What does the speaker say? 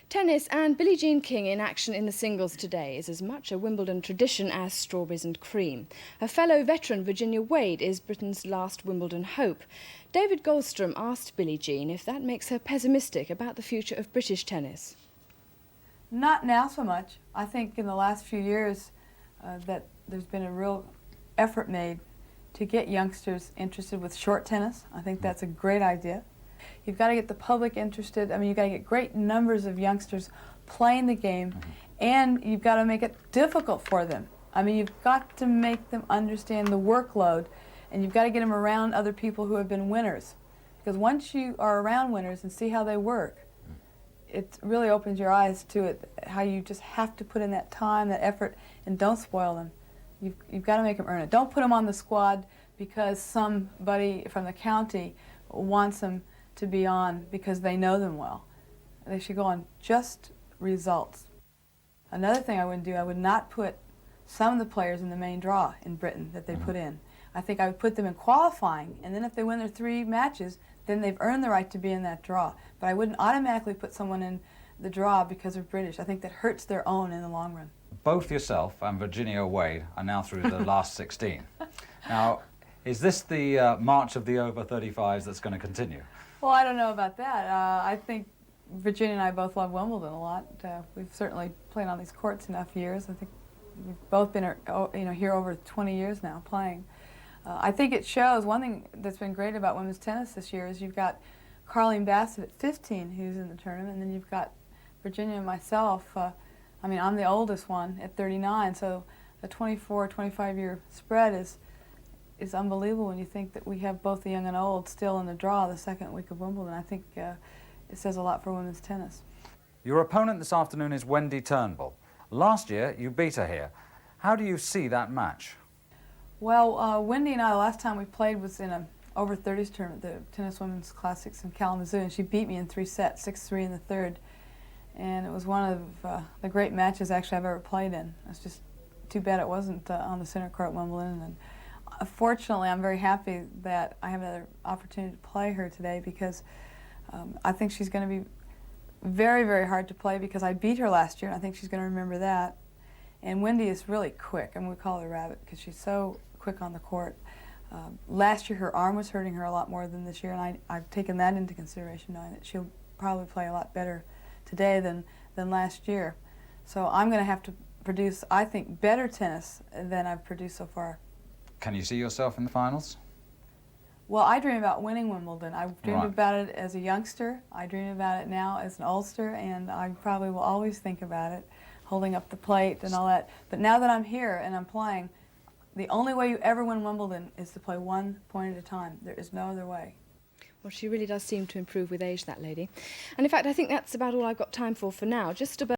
Tennis and Billie Jean King in action in the singles today is as much a Wimbledon tradition as strawberries and cream. Her fellow veteran Virginia Wade is Britain's last Wimbledon hope. David Goldstrom asked Billie Jean if that makes her pessimistic about the future of British tennis. Not now so much. I think in the last few years that there's been a real effort made to get youngsters interested with short tennis. I think that's a great idea. You've got to get the public interested. I mean, you've got to get great numbers of youngsters playing the game, and you've got to make it difficult for them. I mean, you've got to make them understand the workload, and you've got to get them around other people who have been winners. Because once you are around winners and see how they work, it really opens your eyes to it, how you just have to put in that time, that effort, and don't spoil them. You've got to make them earn it. Don't put them on the squad because somebody from the county wants them to be on because they know them well. They should go on just results. Another thing I wouldn't do, I would not put some of the players in the main draw in Britain that they put in. I think I would put them in qualifying, and then if they win their 3 matches, then they've earned the right to be in that draw. But I wouldn't automatically put someone in the draw because they're British. I think that hurts their own in the long run. Both yourself and Virginia Wade are now through the last 16. Now, is this the march of the over 35s that's going to continue? Well, I don't know about that. I think Virginia and I both love Wimbledon a lot. We've certainly played on these courts enough years. I think we've both been here over 20 years now playing. I think it shows. One thing that's been great about women's tennis this year is you've got Carleen Bassett at 15 who's in the tournament, and then you've got Virginia and myself. I mean, I'm the oldest one at 39, so the 24, 25-year spread is unbelievable when you think that we have both the young and old still in the draw the second week of Wimbledon. I think it says a lot for women's tennis. Your opponent this afternoon is Wendy Turnbull. Last year, you beat her here. How do you see that match? Well, Wendy and I, the last time we played was in a over 30s tournament, the Tennis Women's Classics in Kalamazoo, and she beat me in 3 sets, 6-3 in the third. And it was one of the great matches actually I've ever played in. It's just too bad it wasn't on the center court at Wimbledon. And fortunately, I'm very happy that I have another opportunity to play her today because I think she's going to be very, very hard to play because I beat her last year, and I think she's going to remember that. And Wendy is really quick. I mean, we call her Rabbit because she's so quick on the court. Last year, her arm was hurting her a lot more than this year, and I've taken that into consideration, knowing that she'll probably play a lot better today than last year. So I'm going to have to produce, I think, better tennis than I've produced so far. Can you see yourself in the finals? Well, I dream about winning Wimbledon. I dreamed about it as a youngster. I dream about it now as an oldster, and I probably will always think about it, holding up the plate and all that. But now that I'm here and I'm playing, the only way you ever win Wimbledon is to play one point at a time. There is no other way. Well, she really does seem to improve with age, that lady. And in fact, I think that's about all I've got time for now. Just about